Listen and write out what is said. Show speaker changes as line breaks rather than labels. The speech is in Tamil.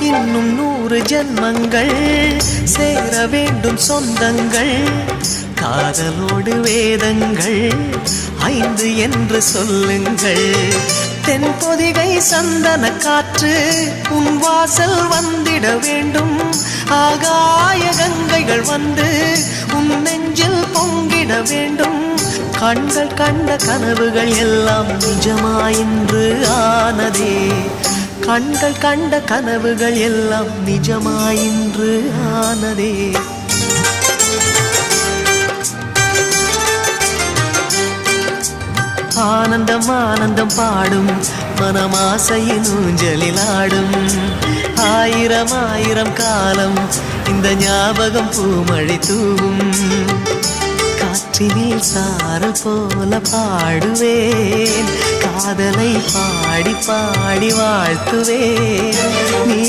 இன்னும் 100 ஜன்மங்கள் சேர வேண்டும் சொந்தங்கள். காதலோடு வேதங்கள் 5 என்று சொல்லுங்கள். தென்பொதிகை சந்தன காற்று உன் வாசல் வந்திட வேண்டும். ஆகாய கங்கைகள் வந்து உன் நெஞ்சில் பொங்கிட வேண்டும். கண்கள் கண்ட கனவுகள் எல்லாம் நிஜமாயின்று ஆனதே. கண்கள் கண்ட கனவுகள் எல்லாம் நிஜமாயின்று ஆனதே. ஆனந்தம் ஆனந்தம் பாடும் மனமாசையின் ஊஞ்சலில் ஆடும். 1000 1000 காலம் இந்த ஞாபகம் பூமழை தூவும். காற்றினில் சாரல் போல பாடுவேன். காதலை பாடி பாடி வாழ்த்துவேன். நீ